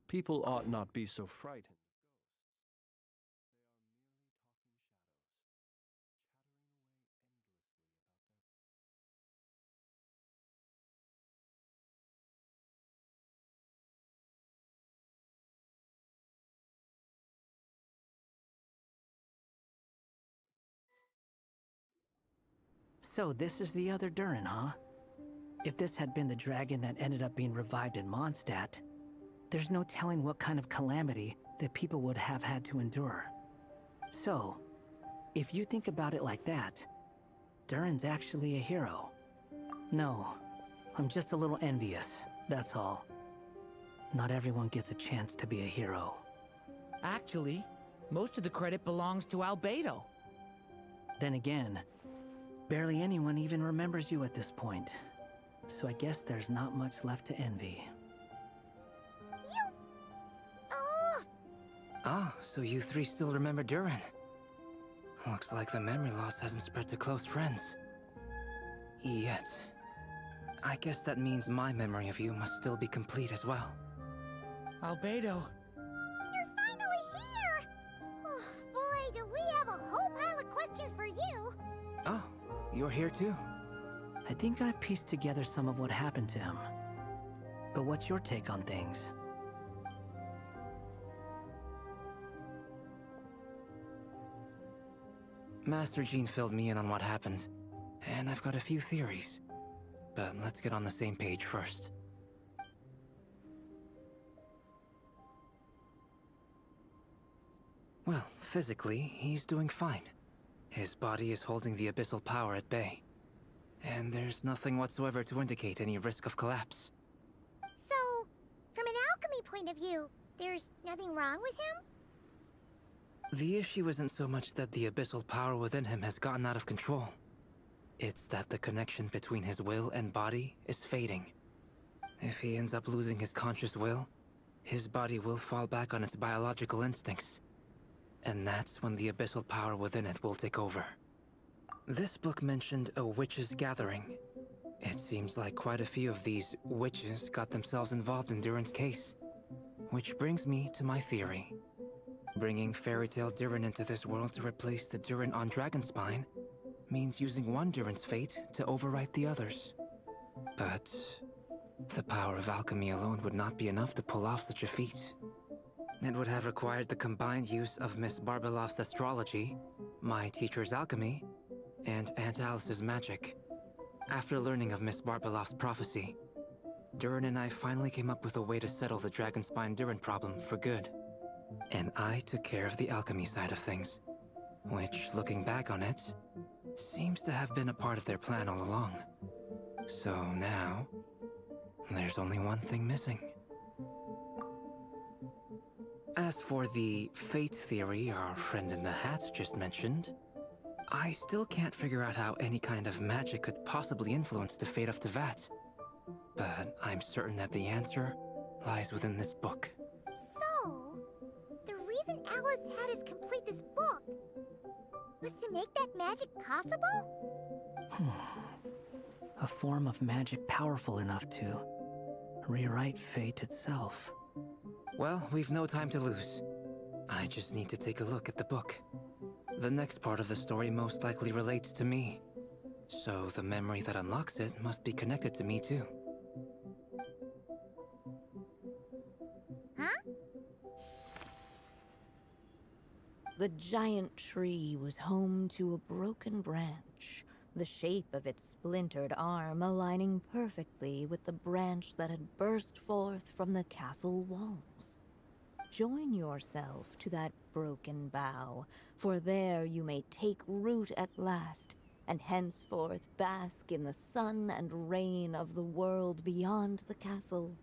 People ought not be so frightened of ghosts. They are merely talking shadows, chattering away endlessly about their... So this is the other Durin, huh? If this had been the dragon that ended up being revived in Mondstadt, there's no telling what kind of calamity that people would have had to endure. So, if you think about it like that, Durin's actually a hero. No, I'm just a little envious, that's all. Not everyone gets a chance to be a hero. Actually, most of the credit belongs to Albedo. Then again, barely anyone even remembers you at this point. So I guess there's not much left to envy. You... Oh! Ah, so you three still remember Durin. Looks like the memory loss hasn't spread to close friends. Yet. I guess that means my memory of you must still be complete as well. Albedo. You're finally here! Oh, boy, do we have a whole pile of questions for you! Oh, you're here too? I think I've pieced together some of what happened to him. But what's your take on things? Master Jean filled me in on what happened, and I've got a few theories. But let's get on the same page first. Well, physically, he's doing fine. His body is holding the abyssal power at bay. And there's nothing whatsoever to indicate any risk of collapse. So, from an alchemy point of view, there's nothing wrong with him? The issue isn't so much that the abyssal power within him has gotten out of control. It's that the connection between his will and body is fading. If he ends up losing his conscious will, his body will fall back on its biological instincts. And that's when the abyssal power within it will take over. This book mentioned a witches' gathering. It seems like quite a few of these witches got themselves involved in Durin's case. Which brings me to my theory. Bringing Fairy Tale Durin into this world to replace the Durin on Dragonspine means using one Durin's fate to overwrite the others. But the power of alchemy alone would not be enough to pull off such a feat. It would have required the combined use of Miss Barbeloff's astrology, my teacher's alchemy, and Aunt Alice's magic. After learning of Miss Barbeloff's prophecy, Durin and I finally came up with a way to settle the Dragonspine Durin problem for good. And I took care of the alchemy side of things, which, looking back on it, seems to have been a part of their plan all along. So now, there's only one thing missing. As for the fate theory our friend in the hat just mentioned, I still can't figure out how any kind of magic could possibly influence the fate of Tevat. But I'm certain that the answer lies within this book. So, the reason Alice had us complete this book was to make that magic possible? A form of magic powerful enough to rewrite fate itself. Well, we've no time to lose. I just need to take a look at the book. The next part of the story most likely relates to me. So the memory that unlocks it must be connected to me too. Huh? The giant tree was home to a broken branch, the shape of its splintered arm aligning perfectly with the branch that had burst forth from the castle walls. Join yourself to that broken bough, for there you may take root at last, and henceforth bask in the sun and rain of the world beyond the castle.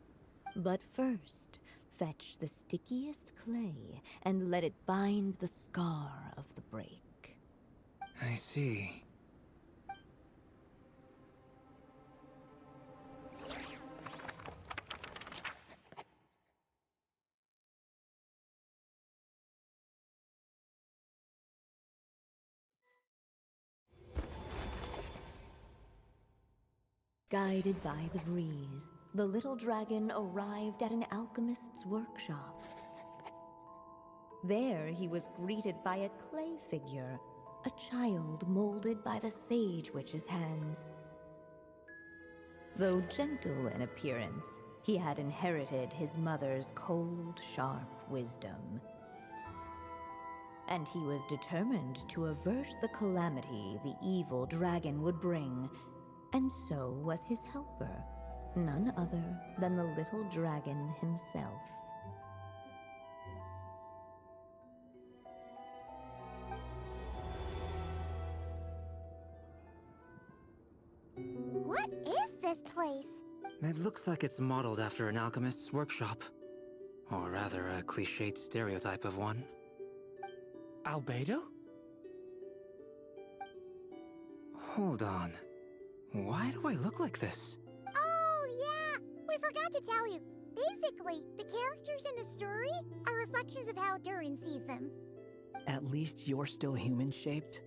But first, fetch the stickiest clay and let it bind the scar of the break. I see. Guided by the breeze, the little dragon arrived at an alchemist's workshop. There he was greeted by a clay figure, a child molded by the sage witch's hands. Though gentle in appearance, he had inherited his mother's cold, sharp wisdom. And he was determined to avert the calamity the evil dragon would bring, and so was his helper, none other than the little dragon himself. What is this place? It looks like it's modeled after an alchemist's workshop. Or rather, a cliched stereotype of one. Albedo? Hold on. Why do I look like this? Oh, yeah! We forgot to tell you. Basically, the characters in the story are reflections of how Durin sees them. At least you're still human-shaped?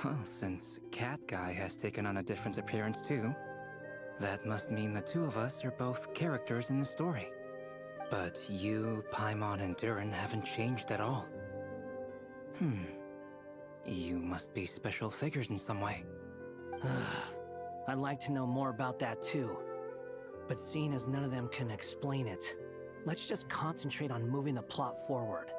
Well, since Cat Guy has taken on a different appearance too, that must mean the two of us are both characters in the story. But you, Paimon, and Durin haven't changed at all. You must be special figures in some way. I'd like to know more about that too. But seeing as none of them can explain it, let's just concentrate on moving the plot forward.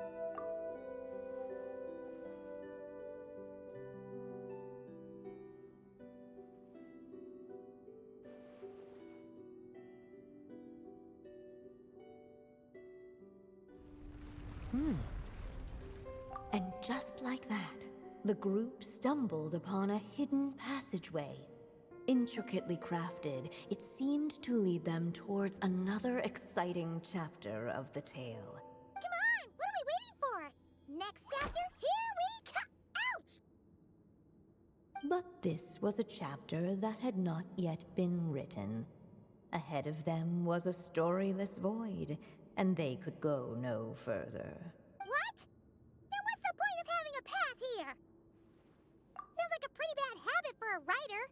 And just like that, the group stumbled upon a hidden passageway. Intricately crafted, it seemed to lead them towards another exciting chapter of the tale. Come on! What are we waiting for? Next chapter, here we come! Ouch! But this was a chapter that had not yet been written. Ahead of them was a storyless void, and they could go no further. What? Then what's the point of having a path here? Sounds like a pretty bad habit for a writer.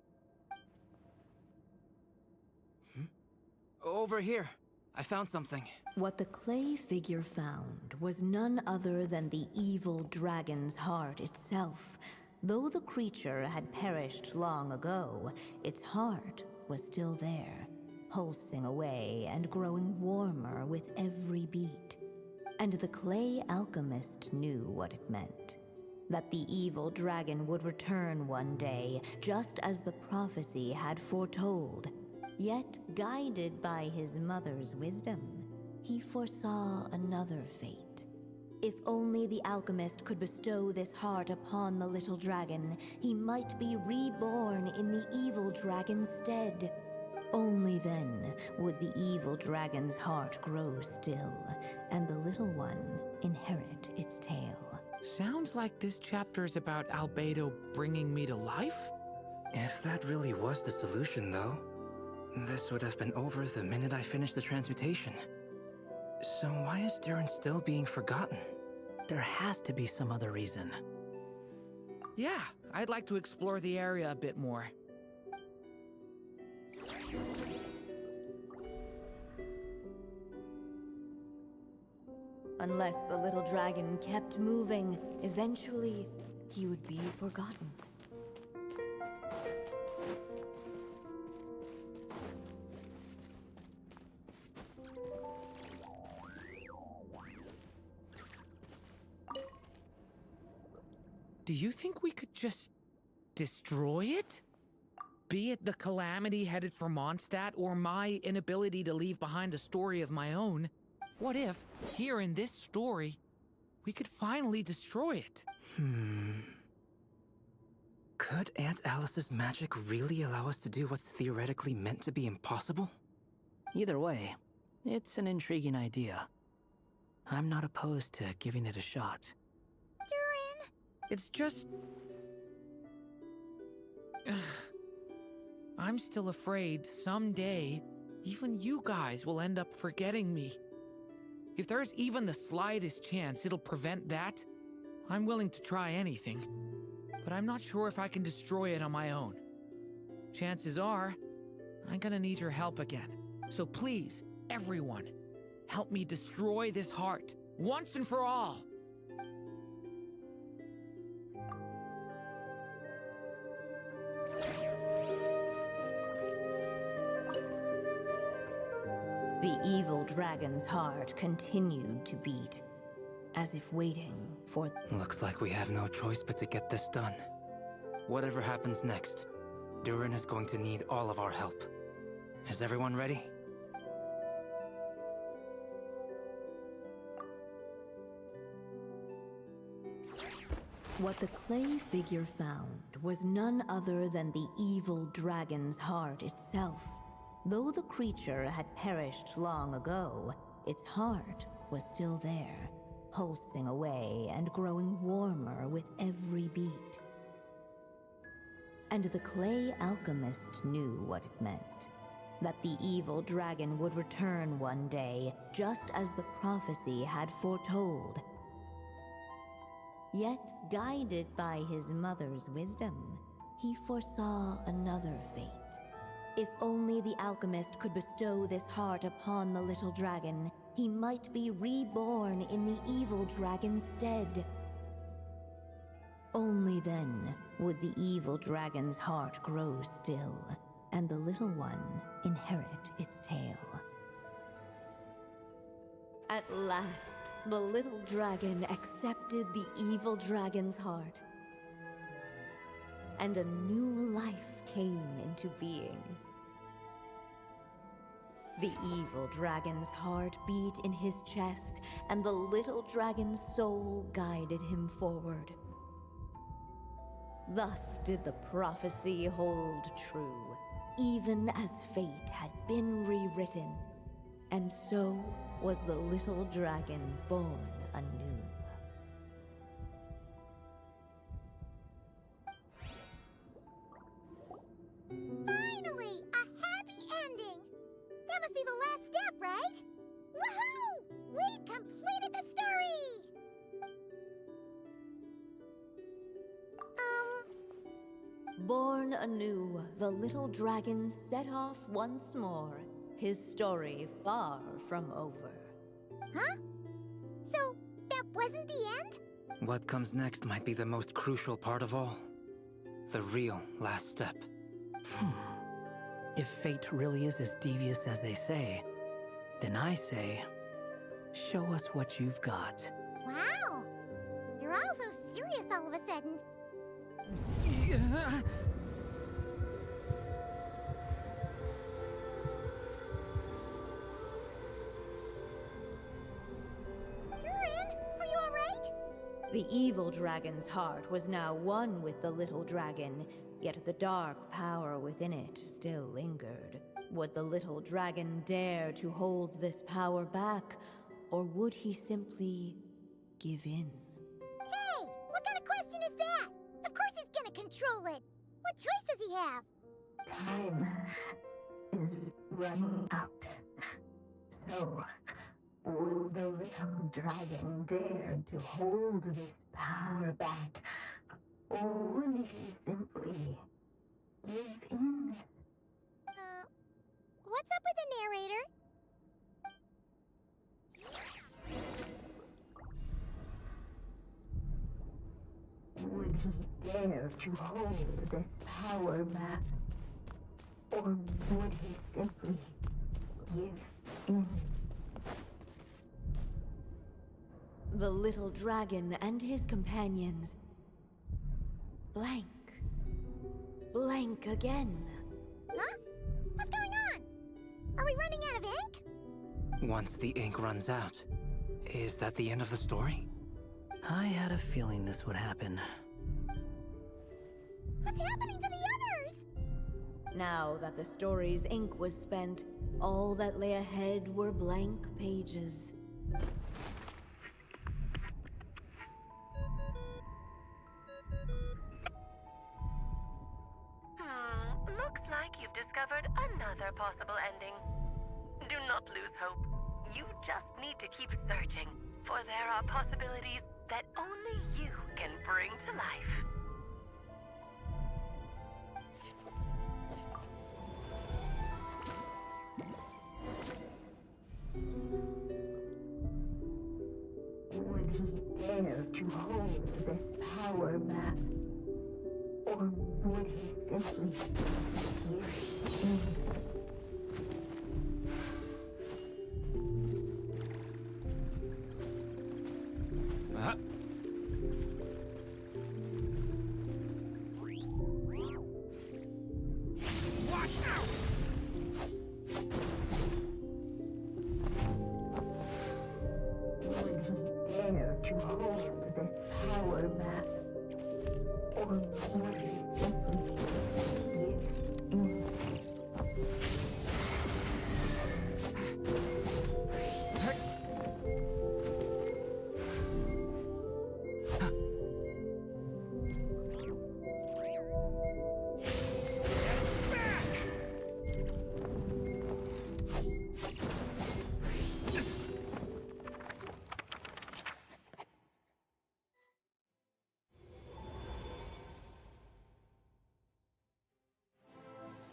Over here. I found something. What the clay figure found was none other than the evil dragon's heart itself. Though the creature had perished long ago, its heart was still there, pulsing away and growing warmer with every beat. And the clay alchemist knew what it meant. That the evil dragon would return one day, just as the prophecy had foretold. Yet, guided by his mother's wisdom, he foresaw another fate. If only the alchemist could bestow this heart upon the little dragon, he might be reborn in the evil dragon's stead. Only then would the evil dragon's heart grow still, and the little one inherit its tale. Sounds like this chapter's about Albedo bringing me to life? If that really was the solution, though, this would have been over the minute I finished the transmutation. So why is Durin still being forgotten? There has to be some other reason. Yeah, I'd like to explore the area a bit more. Unless the little dragon kept moving, eventually he would be forgotten. Do you think we could just destroy it? Be it the calamity headed for Mondstadt or my inability to leave behind a story of my own, what if, here in this story, we could finally destroy it? Could Aunt Alice's magic really allow us to do what's theoretically meant to be impossible? Either way, it's an intriguing idea. I'm not opposed to giving it a shot. Durin! It's just... I'm still afraid someday, even you guys will end up forgetting me. If there's even the slightest chance it'll prevent that, I'm willing to try anything. But I'm not sure if I can destroy it on my own. Chances are, I'm gonna need your help again. So please, everyone, help me destroy this heart, once and for all. The evil dragon's heart continued to beat, as if waiting for... Looks like we have no choice but to get this done. Whatever happens next, Durin is going to need all of our help. Is everyone ready? What the clay figure found was none other than the evil dragon's heart itself. Though the creature had perished long ago, its heart was still there, pulsing away and growing warmer with every beat. And the clay alchemist knew what it meant. That the evil dragon would return one day, just as the prophecy had foretold. Yet, guided by his mother's wisdom, he foresaw another fate. If only the alchemist could bestow this heart upon the little dragon, he might be reborn in the evil dragon's stead. Only then would the evil dragon's heart grow still, and the little one inherit its tale. At last, the little dragon accepted the evil dragon's heart, and a new life came into being. The evil dragon's heart beat in his chest, and the little dragon's soul guided him forward. Thus did the prophecy hold true, even as fate had been rewritten. And so was the little dragon born anew. Finally! A happy ending! That must be the last step, right? Woohoo! We completed the story! Born anew, the little dragon set off once more, his story far from over. Huh? So, that wasn't the end? What comes next might be the most crucial part of all. The real last step. If fate really is as devious as they say, then I say, show us what you've got. Wow! You're all so serious all of a sudden. Durin, are you alright? The evil dragon's heart was now one with the little dragon, yet the dark power within it still lingered. Would the little dragon dare to hold this power back, or would he simply give in? Hey! What kind of question is that? Of course he's gonna control it! What choice does he have? Time is running out. So, will the little dragon dare to hold this power back? Or will he simply give in? What's up with the narrator? Would he dare to hold this power back? Or would he simply give in? The little dragon and his companions blank. Blank again. Huh? What's going on? Are we running out of ink? Once the ink runs out, is that the end of the story? I had a feeling this would happen. What's happening to the others? Now that the story's ink was spent, all that lay ahead were blank pages. Looks like you've discovered another possible ending. Do not lose hope. You just need to keep searching, for there are possibilities that only you can bring to life. to hold this power map? Or would he simply give in? Watch out! Would he dare to hold this power map? Or would he simply give in?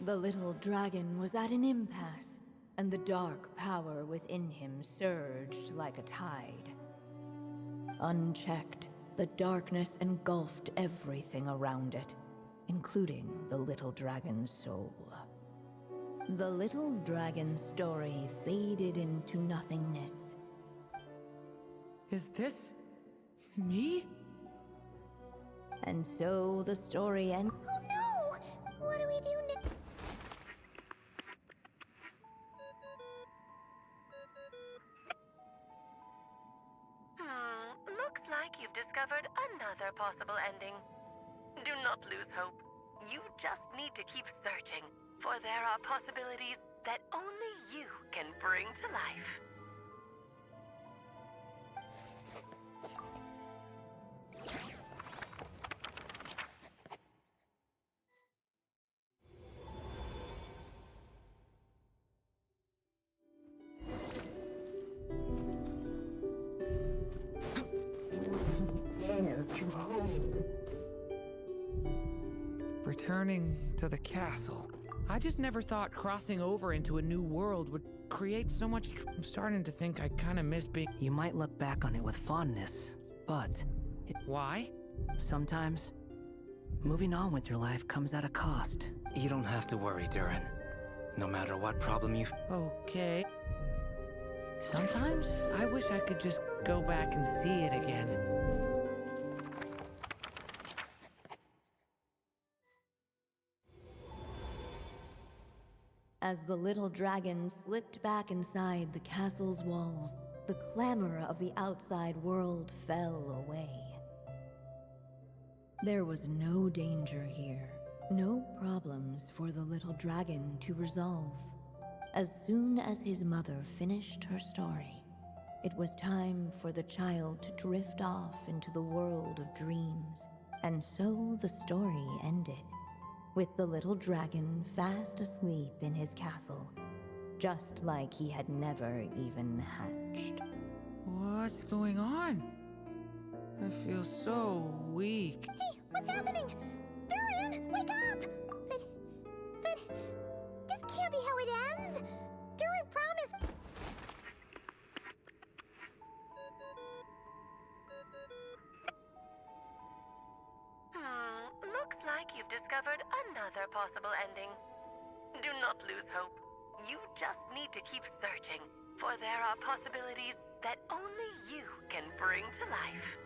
The little dragon was at an impasse, and the dark power within him surged like a tide. Unchecked, the darkness engulfed everything around it, including the little dragon's soul. The little dragon's story faded into nothingness. Is this me? And so the story ended. Oh no! What do we do now? Looks like you've discovered another possible ending. Do not lose hope. You just need to keep searching, for there are possibilities that only you can bring to life. Dare to hold. Returning to the castle. I just never thought crossing over into a new world would create so much I'm starting to think I kind of miss being. You might look back on it with fondness, but Why? sometimes moving on with your life comes at a cost. You don't have to worry, Durin. No matter what problem you... Okay. Sometimes I wish I could just go back and see it again. As the little dragon slipped back inside the castle's walls, the clamor of the outside world fell away. There was no danger here, no problems for the little dragon to resolve. As soon as his mother finished her story, it was time for the child to drift off into the world of dreams. And so the story ended, with the little dragon fast asleep in his castle, just like he had never even hatched. What's going on? I feel so weak. Hey, what's happening? Durin, wake up! But this can't be how it ends. Durin promised. Looks like you've discovered another possible ending. Do not lose hope. You just need to keep searching, for there are possibilities that only you can bring to life.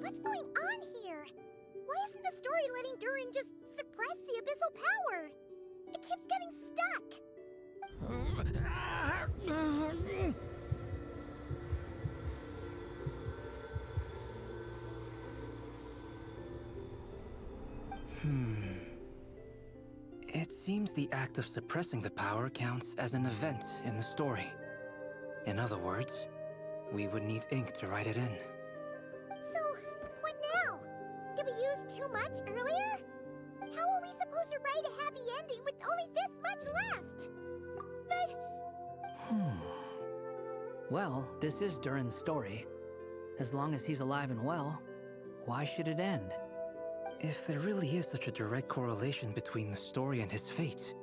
What's going on here? Why isn't the story letting Durin just suppress the abyssal power? It keeps getting stuck. It seems the act of suppressing the power counts as an event in the story. In other words, we would need ink to write it in. So, what now? Did we use too much earlier? How are we supposed to write a happy ending with only this much left? But... Well, this is Durin's story. As long as he's alive and well, Why should it end? If there really is such a direct correlation between the story and his fate,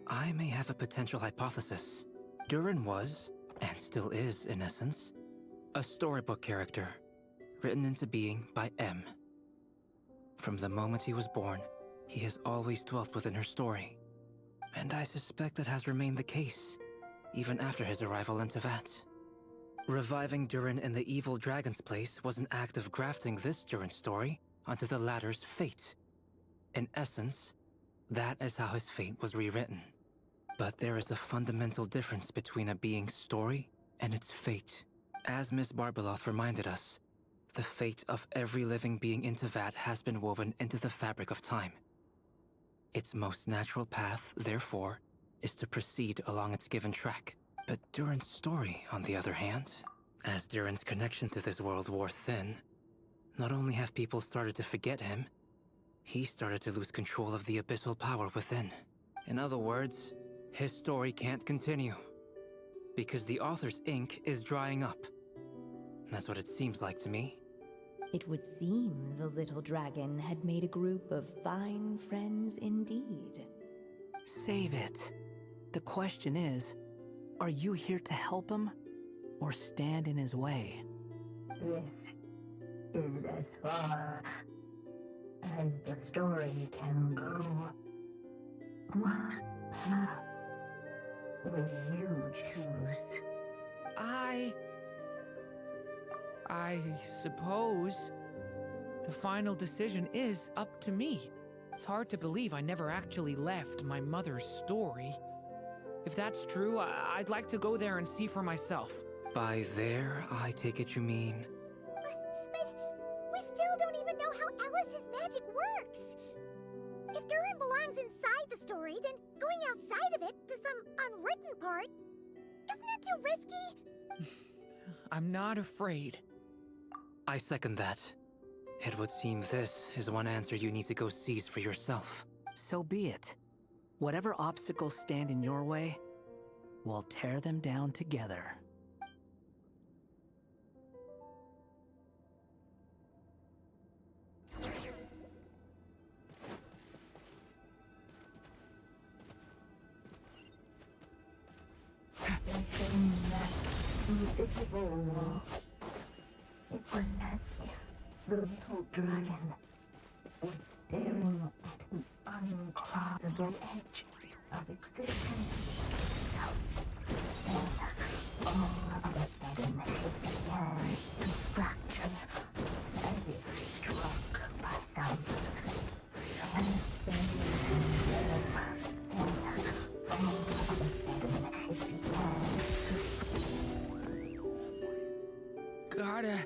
I may have a potential hypothesis. Durin was, and still is in essence, a storybook character, written into being by M. From the moment he was born, he has always dwelt within her story. And I suspect that has remained the case, even after his arrival in Tevat. Reviving Durin in the evil dragon's place was an act of grafting this Durin story onto the latter's fate. In essence, that is how his fate was rewritten. But there is a fundamental difference between a being's story and its fate. As Miss Barbeloth reminded us, the fate of every living being in Tevat has been woven into the fabric of time. Its most natural path, therefore, is to proceed along its given track. But Durin's story, on the other hand, as Durin's connection to this world wore thin, not only have people started to forget him, he started to lose control of the abyssal power within. In other words, his story can't continue, because the author's ink is drying up. That's what it seems like to me. It would seem the little dragon had made a group of fine friends indeed. Save it. The question is, are you here to help him, or stand in his way? This is as far as the story can go. What path will you choose? I suppose the final decision is up to me. It's hard to believe I never actually left my mother's story. If that's true, I'd like to go there and see for myself. By there, I take it you mean... But we still don't even know how Alice's magic works. If Durin belongs inside the story, then going outside of it to some unwritten part, isn't that too risky? I'm not afraid. I second that. It would seem this is one answer you need to go seize for yourself. So be it. Whatever obstacles stand in your way, we'll tear them down together. In that invisible wall, it was as if the little dragon was staring at the uncrossable edge of existence itself. And all of a sudden, it began to fracture, as if struck by some transcendent force. And all of a sudden, it began to Gotta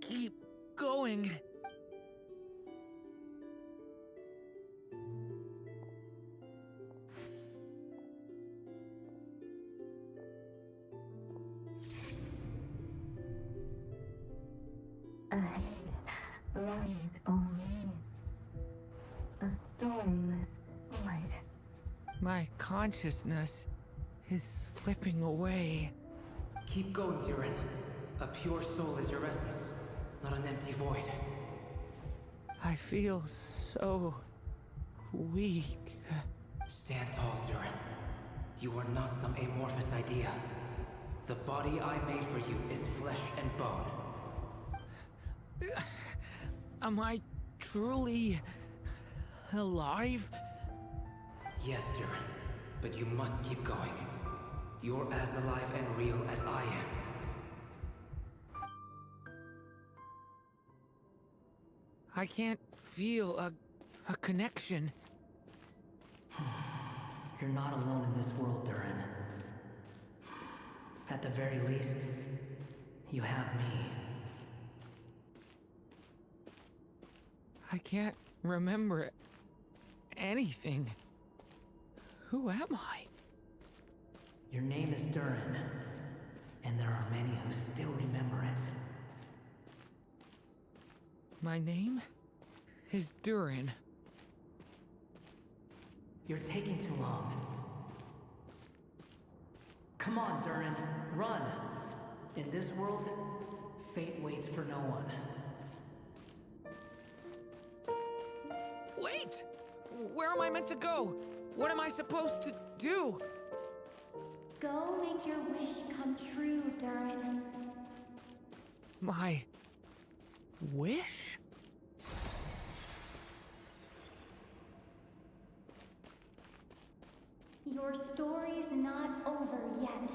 keep going. ahead lies only a stormless void. My consciousness is slipping away. Keep going, Durin. A pure soul is your essence, not an empty void. I feel so weak. Stand tall, Durin. You are not some amorphous idea. The body I made for you is flesh and bone. Am I truly alive? Yes, Durin, but you must keep going. You're as alive and real as I am. I can't feel a connection. You're not alone in this world, Durin. At the very least, you have me. I can't remember anything. Who am I? Your name is Durin, and there are many who still remember it. My name is Durin. You're taking too long. Come on, Durin, run! In this world, fate waits for no one. Wait! Where am I meant to go? What am I supposed to do? Go make your wish come true, Durin. My wish? Your story's not over yet.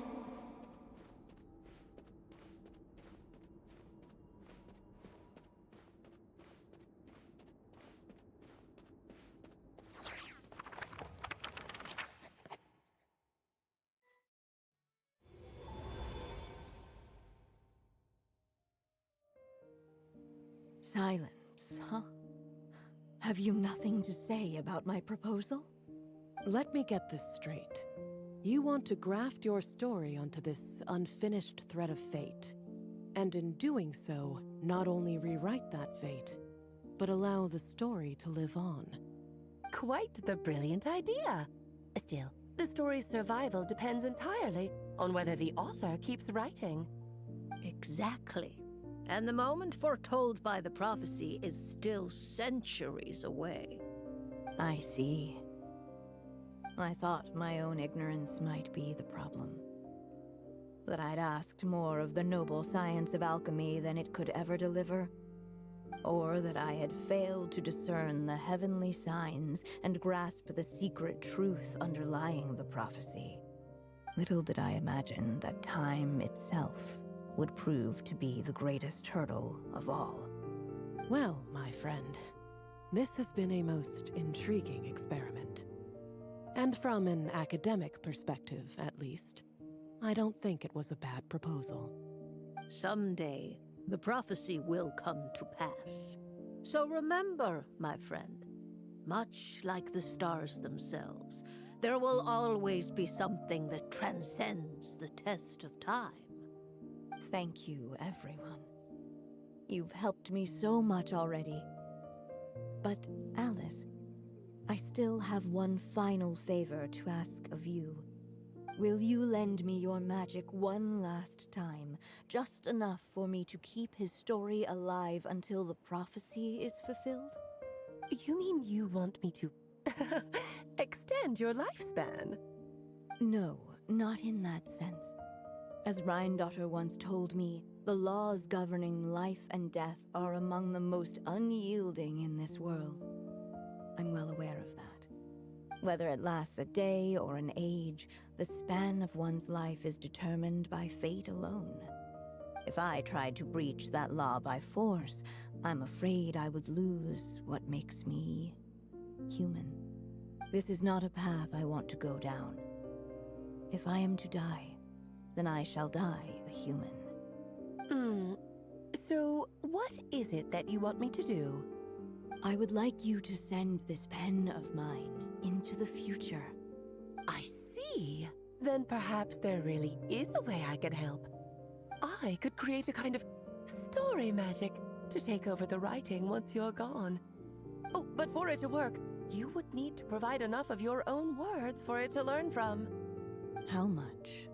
Silence, huh? Have you nothing to say about my proposal? Let me get this straight. You want to graft your story onto this unfinished thread of fate, and in doing so, not only rewrite that fate, but allow the story to live on. Quite the brilliant idea. Still, the story's survival depends entirely on whether the author keeps writing. Exactly. And the moment foretold by the prophecy is still centuries away. I see. I thought my own ignorance might be the problem. That I'd asked more of the noble science of alchemy than it could ever deliver. Or that I had failed to discern the heavenly signs and grasp the secret truth underlying the prophecy. Little did I imagine that time itself would prove to be the greatest hurdle of all. Well, my friend, this has been a most intriguing experiment. And from an academic perspective, at least, I don't think it was a bad proposal. Someday, the prophecy will come to pass. So remember, my friend, much like the stars themselves, there will always be something that transcends the test of time. Thank you, everyone. You've helped me so much already. But, Alice, I still have one final favor to ask of you. Will you lend me your magic one last time, just enough for me to keep his story alive until the prophecy is fulfilled? You mean you want me to extend your lifespan? No, not in that sense. As Rhindaughter once told me, the laws governing life and death are among the most unyielding in this world. I'm well aware of that. Whether it lasts a day or an age, the span of one's life is determined by fate alone. If I tried to breach that law by force, I'm afraid I would lose what makes me human. This is not a path I want to go down. If I am to die, then I shall die a human. So, what is it that you want me to do? I would like you to send this pen of mine into the future. I see. Then perhaps there really is a way I can help. I could create a kind of story magic to take over the writing once you're gone. Oh, but for it to work, you would need to provide enough of your own words for it to learn from. How much?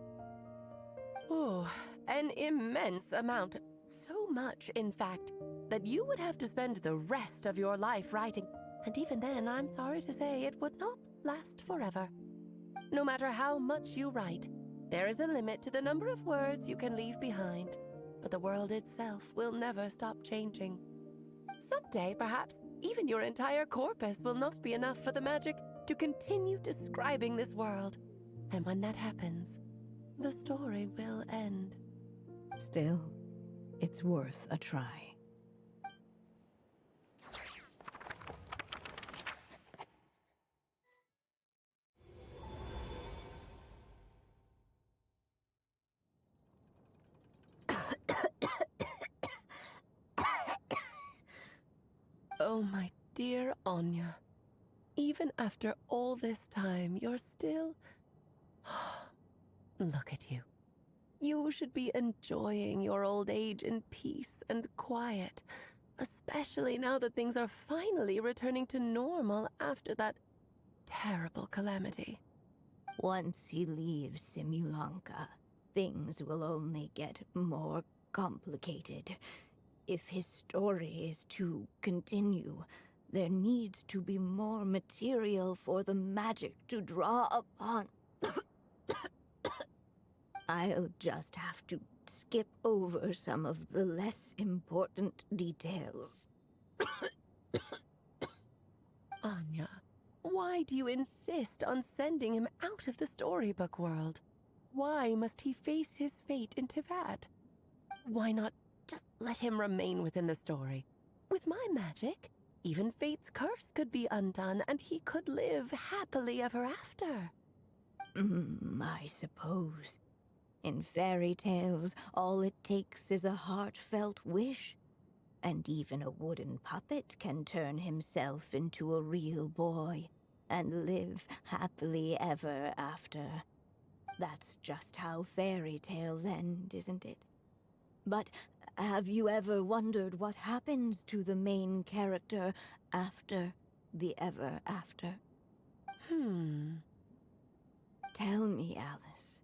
Oh, an immense amount. So much, in fact, that you would have to spend the rest of your life writing. And even then, I'm sorry to say, it would not last forever. No matter how much you write, there is a limit to the number of words you can leave behind. But the world itself will never stop changing. Someday, perhaps, even your entire corpus will not be enough for the magic to continue describing this world. And when that happens, the story will end. Still, it's worth a try. Oh, my dear Anya. Even after all this time, you're still... Look at you. You should be enjoying your old age in peace and quiet, especially now that things are finally returning to normal after that terrible calamity. Once he leaves Simulanka, things will only get more complicated. If his story is to continue, There needs to be more material for the magic to draw upon. I'll just have to skip over some of the less important details. Anya, why do you insist on sending him out of the storybook world? Why must he face his fate in Teyvat? Why not just let him remain within the story? With my magic, even fate's curse could be undone and he could live happily ever after. I suppose. In fairy tales, all it takes is a heartfelt wish. And even a wooden puppet can turn himself into a real boy and live happily ever after. That's just how fairy tales end, isn't it? But have you ever wondered what happens to the main character after the ever after? Tell me, Alice,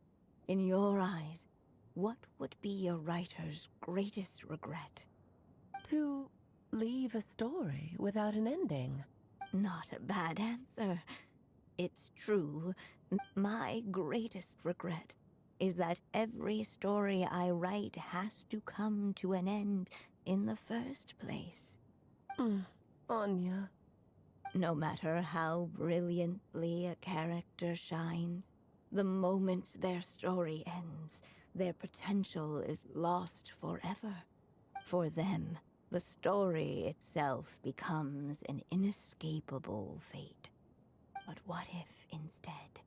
in your eyes, what would be a writer's greatest regret? To leave a story without an ending. Not a bad answer. It's true. My greatest regret is that every story I write has to come to an end in the first place. Anya. No matter how brilliantly a character shines, the moment their story ends, their potential is lost forever. For them, the story itself becomes an inescapable fate. But what if, instead,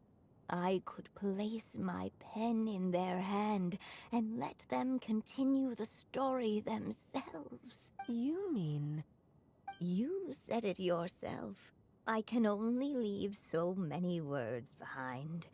I could place my pen in their hand and let them continue the story themselves? You mean? You said it yourself. I can only leave so many words behind.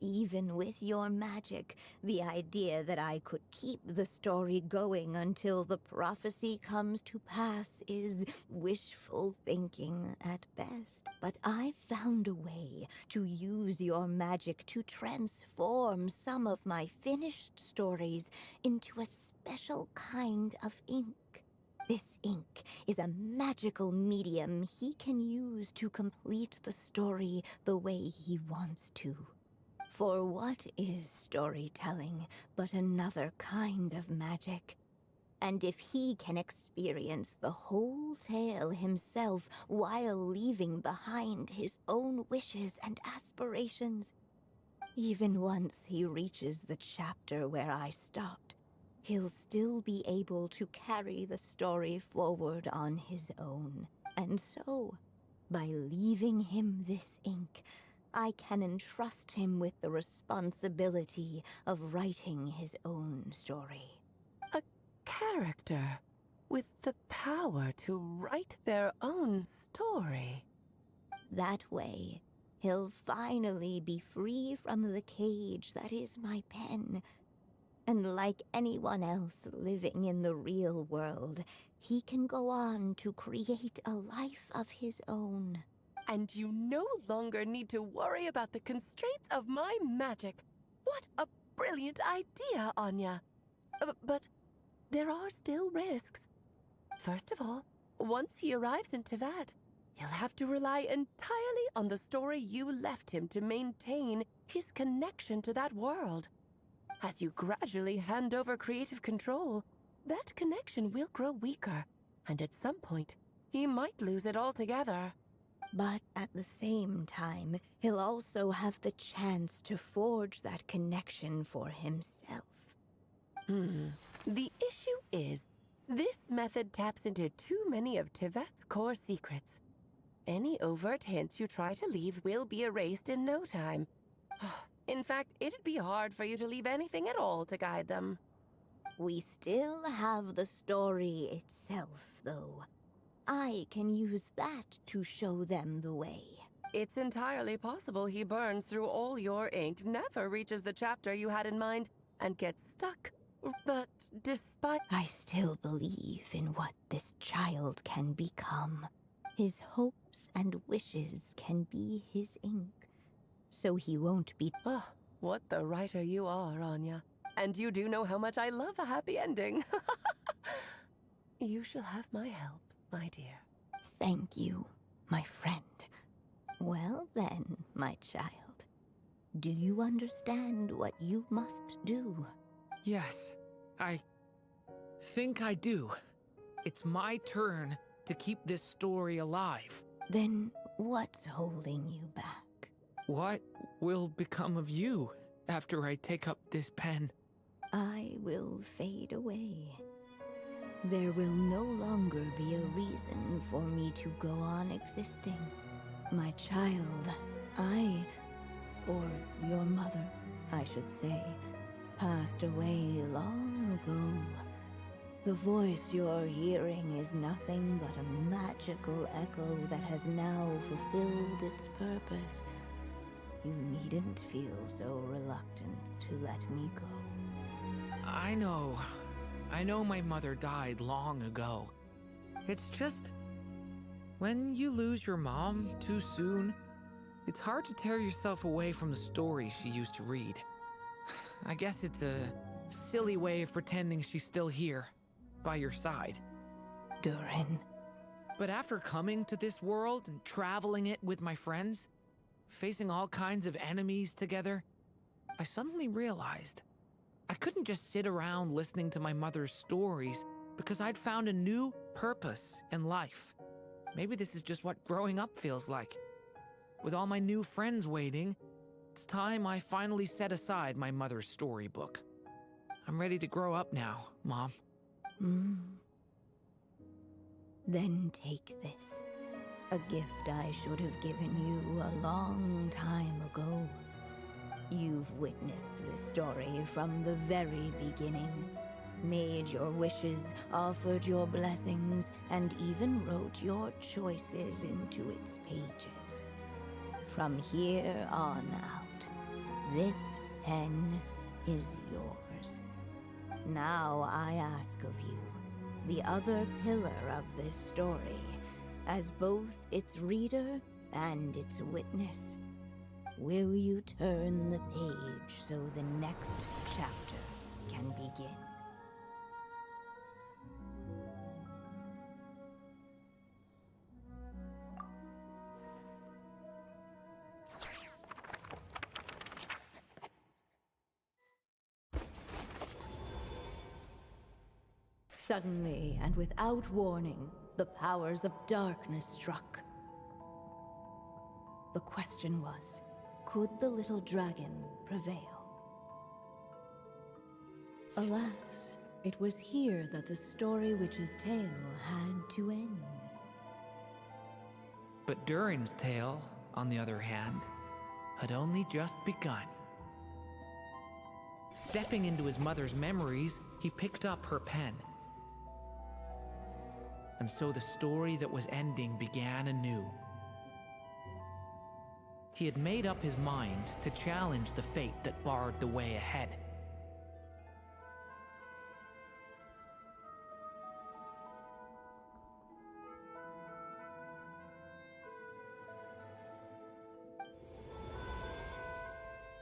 Even with your magic, the idea that I could keep the story going until the prophecy comes to pass is wishful thinking at best. But I've found a way to use your magic to transform some of my finished stories into a special kind of ink. This ink is a magical medium he can use to complete the story the way he wants to. For what is storytelling but another kind of magic? And if he can experience the whole tale himself while leaving behind his own wishes and aspirations, even once he reaches the chapter where I stopped, he'll still be able to carry the story forward on his own. And so, by leaving him this ink, I can entrust him with the responsibility of writing his own story. A character with the power to write their own story. That way, he'll finally be free from the cage that is my pen. And like anyone else living in the real world, he can go on to create a life of his own. And you no longer need to worry about the constraints of my magic. What a brilliant idea, Anya. But there are still risks. First of all, once he arrives in Teyvat, he'll have to rely entirely on the story you left him to maintain his connection to that world. As you gradually hand over creative control, that connection will grow weaker, and at some point, he might lose it altogether. But at the same time, he'll also have the chance to forge that connection for himself. The issue is, this method taps into too many of Teyvat's core secrets. Any overt hints you try to leave will be erased in no time. In fact, it'd be hard for you to leave anything at all to guide them. We still have the story itself, though. I can use that to show them the way. It's entirely possible he burns through all your ink, never reaches the chapter you had in mind, and gets stuck. But despite... I still believe in what this child can become. His hopes and wishes can be his ink. So he won't be... Oh, what the writer you are, Anya. And you do know how much I love a happy ending. You shall have my help, my dear. Thank you, my friend. Well then, my child. Do you understand what you must do? Yes, I think I do. It's my turn to keep this story alive. Then what's holding you back? What will become of you after I take up this pen? I will fade away. There will no longer be a reason for me to go on existing. My child, or your mother, I should say, passed away long ago. The voice you're hearing is nothing but a magical echo that has now fulfilled its purpose. You needn't feel so reluctant to let me go. I know my mother died long ago. It's just, when you lose your mom too soon, it's hard to tear yourself away from the stories she used to read. I guess it's a silly way of pretending she's still here, by your side. Durin. But after coming to this world and traveling it with my friends, facing all kinds of enemies together, I suddenly realized I couldn't just sit around listening to my mother's stories because I'd found a new purpose in life. Maybe this is just what growing up feels like. With all my new friends waiting, it's time I finally set aside my mother's storybook. I'm ready to grow up now, Mom. Then take this. A gift I should have given you a long time ago. You've witnessed this story from the very beginning, made your wishes, offered your blessings, and even wrote your choices into its pages. From here on out, this pen is yours. Now I ask of you, the other pillar of this story, as both its reader and its witness, will you turn the page so the next chapter can begin? Suddenly, and without warning, the powers of darkness struck. The question was, could the little dragon prevail? Alas, it was here that the story witch's tale had to end. But Durin's tale, on the other hand, had only just begun. Stepping into his mother's memories, he picked up her pen. And so the story that was ending began anew. He had made up his mind to challenge the fate that barred the way ahead.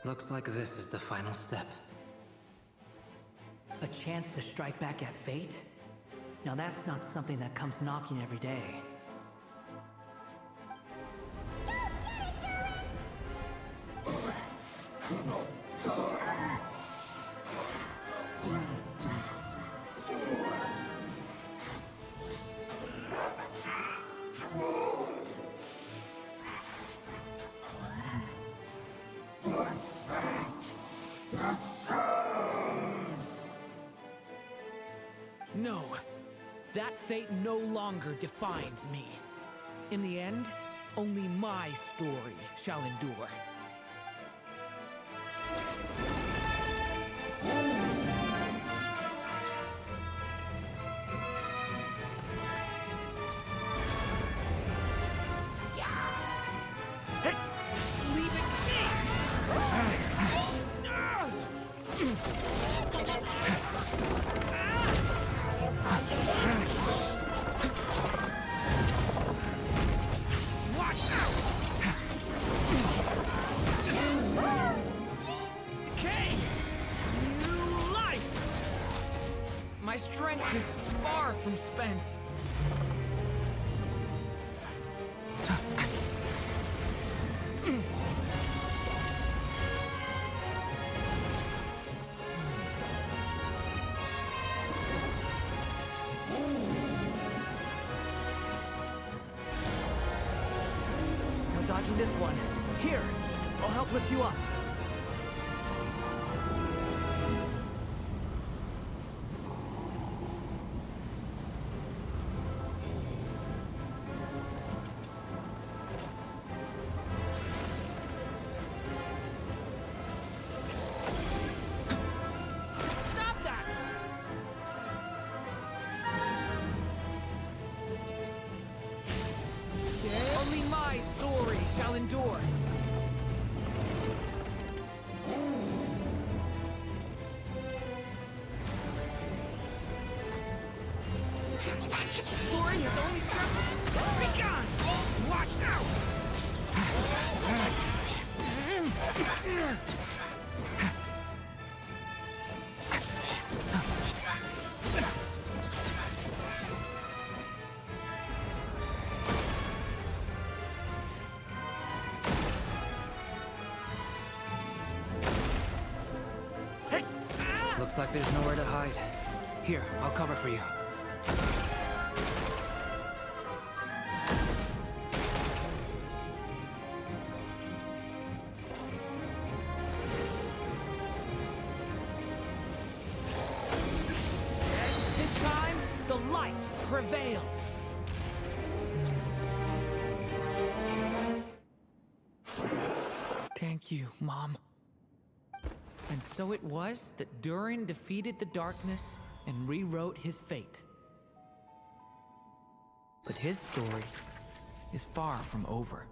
Looks like this is the final step. A chance to strike back at fate? Now that's not something that comes knocking every day. No, that fate no longer defines me. In the end, only my story shall endure. My strength is far from spent. taking this one. Here, I'll help lift you up. Stop that! Only my story shall endure. Story has only just begun! Watch out! Looks like there's nowhere to hide. Here, I'll cover for you. This time, the light prevails. Thank you, Mom. And so it was that Durin defeated the darkness and rewrote his fate. But his story is far from over.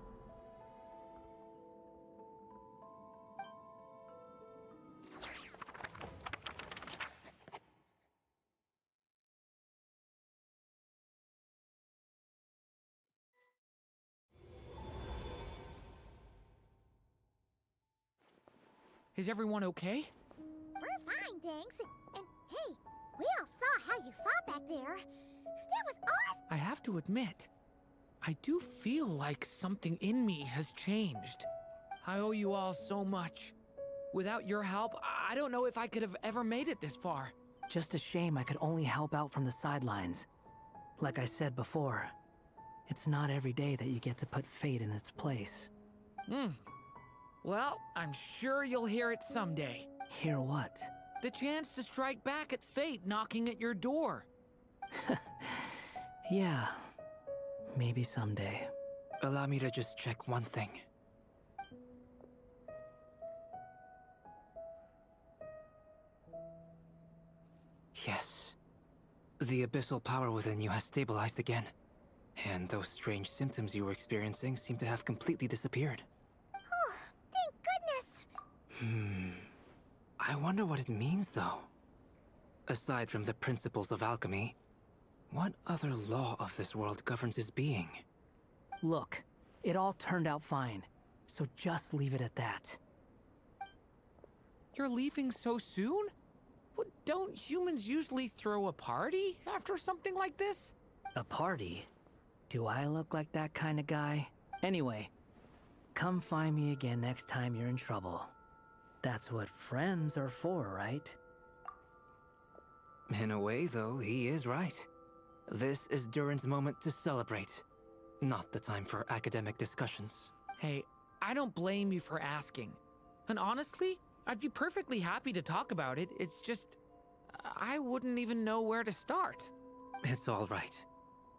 Is everyone okay? We're fine, thanks. And hey, we all saw how you fought back there. That was awesome! I have to admit, I do feel like something in me has changed. I owe you all so much. Without your help, I don't know if I could have ever made it this far. Just a shame I could only help out from the sidelines. Like I said before, it's not every day that you get to put fate in its place. Well, I'm sure you'll hear it someday. Hear what? The chance to strike back at fate knocking at your door. Yeah, maybe someday. Allow me to just check one thing. Yes. The abyssal power within you has stabilized again. And those strange symptoms you were experiencing seem to have completely disappeared. Oh, thank goodness! I wonder what it means, though. Aside from the principles of alchemy, what other law of this world governs his being? Look, it all turned out fine, so just leave it at that. You're leaving so soon? What, don't humans usually throw a party after something like this? A party? Do I look like that kind of guy? Anyway, come find me again next time you're in trouble. That's what friends are for, right? In a way, though, he is right. This is Durin's moment to celebrate, not the time for academic discussions. Hey, I don't blame you for asking. And honestly, I'd be perfectly happy to talk about it. It's just, I wouldn't even know where to start. It's all right.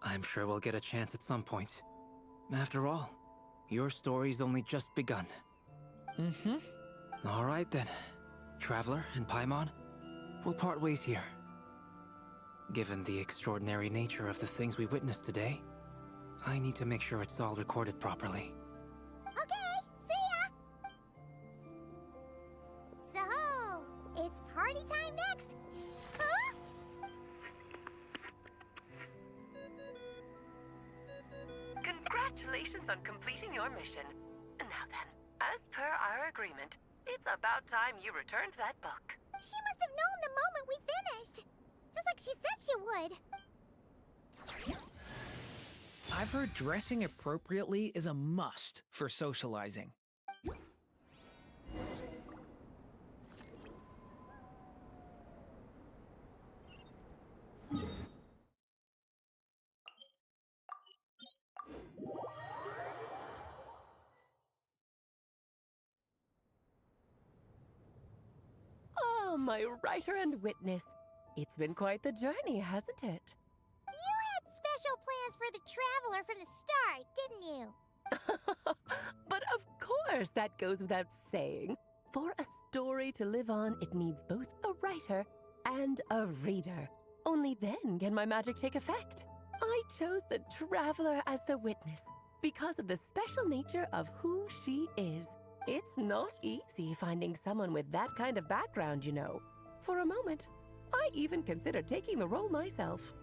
I'm sure we'll get a chance at some point. After all, your story's only just begun. All right then. Traveler and Paimon, we'll part ways here. Given the extraordinary nature of the things we witnessed today, I need to make sure it's all recorded properly. Okay, see ya! So, it's party time next? Huh? Congratulations on completing your mission. Now then, as per our agreement, it's about time you returned that book. She must have known the moment we finished. Just like she said she would. I've heard dressing appropriately is a must for socializing. my writer and witness. It's been quite the journey, hasn't it? You had special plans for the Traveler from the start, didn't you? But of course, that goes without saying. For a story to live on, it needs both a writer and a reader. Only then can my magic take effect. I chose the Traveler as the witness because of the special nature of who she is. It's not easy finding someone with that kind of background, you know. For a moment, I even considered taking the role myself.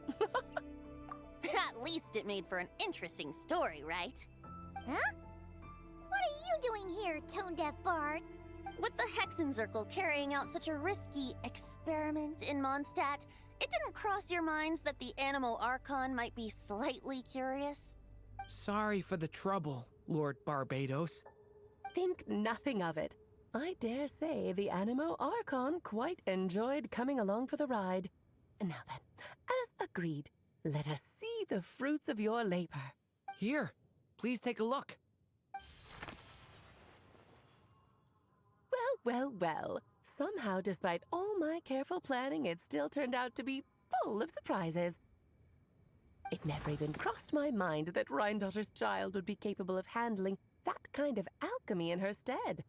At least it made for an interesting story, right? Huh? What are you doing here, tone-deaf bard? With the Hexenzirkel carrying out such a risky experiment in Mondstadt, it didn't cross your minds that the Animo Archon might be slightly curious? Sorry for the trouble, Lord Barbados. Think nothing of it. I dare say the Animo Archon quite enjoyed coming along for the ride. Now then, as agreed, let us see the fruits of your labor. Here, please take a look. Well. Somehow, despite all my careful planning, it still turned out to be full of surprises. It never even crossed my mind that Rhindotter's child would be capable of handling that kind of alchemy in her stead.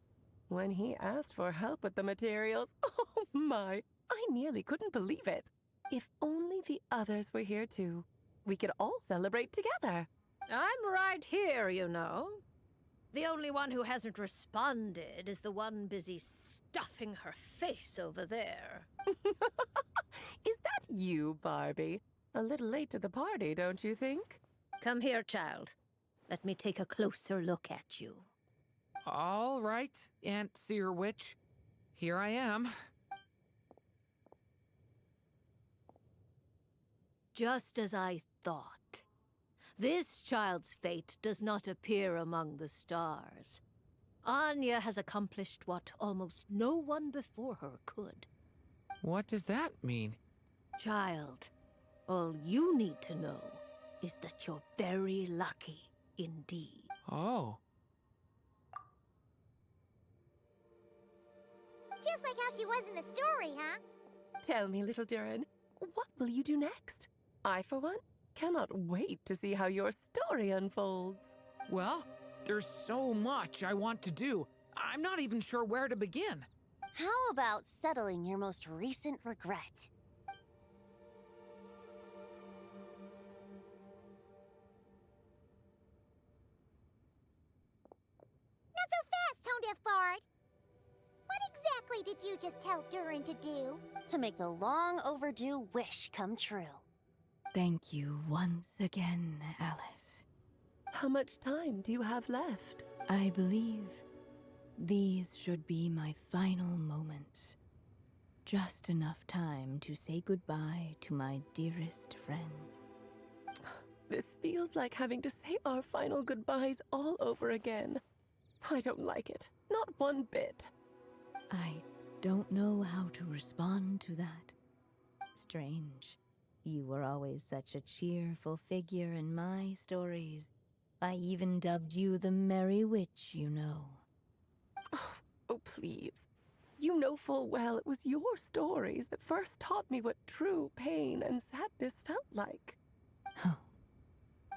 When he asked for help with the materials, oh my, I nearly couldn't believe it. If only the others were here too. We could all celebrate together. I'm right here, you know. The only one who hasn't responded is the one busy stuffing her face over there. Is that you, Barbie? A little late to the party, don't you think? Come here, child. Let me take a closer look at you. All right, Aunt Seer Witch. Here I am. Just as I thought. This child's fate does not appear among the stars. Anya has accomplished what almost no one before her could. What does that mean? Child, all you need to know is that you're very lucky indeed. Oh. Just like how she was in the story, huh? Tell me, little Durin, what will you do next? I, for one, cannot wait to see how your story unfolds. Well, there's so much I want to do. I'm not even sure where to begin. How about settling your most recent regret? Not so fast, tone-deaf bard! What exactly did you just tell Durin to do? To make the long overdue wish come true. Thank you once again, Alice. How much time do you have left? I believe these should be my final moments. Just enough time to say goodbye to my dearest friend. This feels like having to say our final goodbyes all over again. I don't like it. Not one bit. I don't know how to respond to that. Strange. You were always such a cheerful figure in my stories. I even dubbed you the Merry Witch, you know. Oh, please. You know full well it was your stories that first taught me what true pain and sadness felt like. Oh.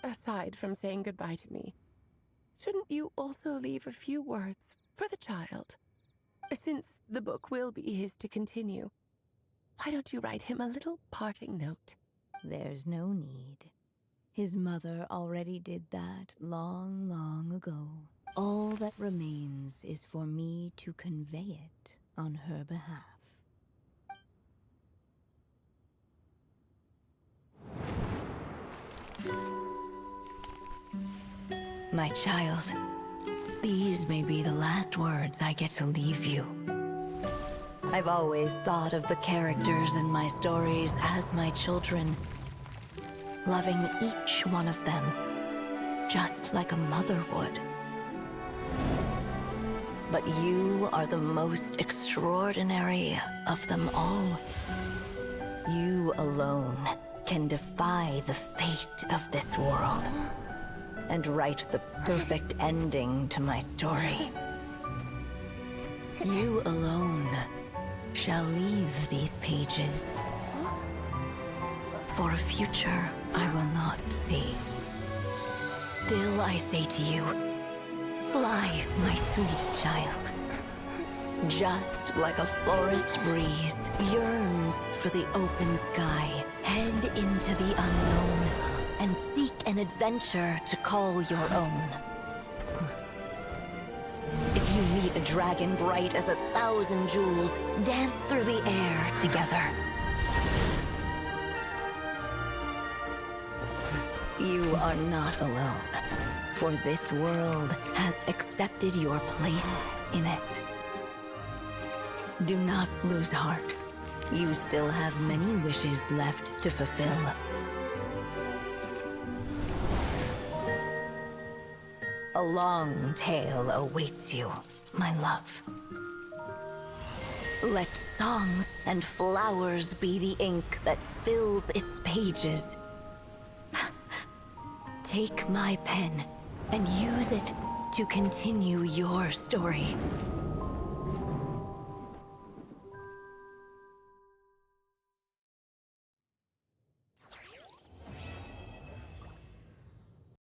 Aside from saying goodbye to me, shouldn't you also leave a few words for the child? Since the book will be his to continue, why don't you write him a little parting note? There's no need. His mother already did that long, long ago. All that remains is for me to convey it on her behalf. My child, these may be the last words I get to leave you. I've always thought of the characters in my stories as my children, loving each one of them, just like a mother would. But you are the most extraordinary of them all. You alone can defy the fate of this world and write the perfect ending to my story. You alone shall leave these pages for a future I will not see. Still I say to you, fly, my sweet child. Just like a forest breeze yearns for the open sky, head into the unknown and seek an adventure to call your own. If you meet a dragon bright as 1,000 jewels, dance through the air together. You are not alone, for this world has accepted your place in it. Do not lose heart. You still have many wishes left to fulfill. A long tale awaits you, my love. Let songs and flowers be the ink that fills its pages. Take my pen and use it to continue your story.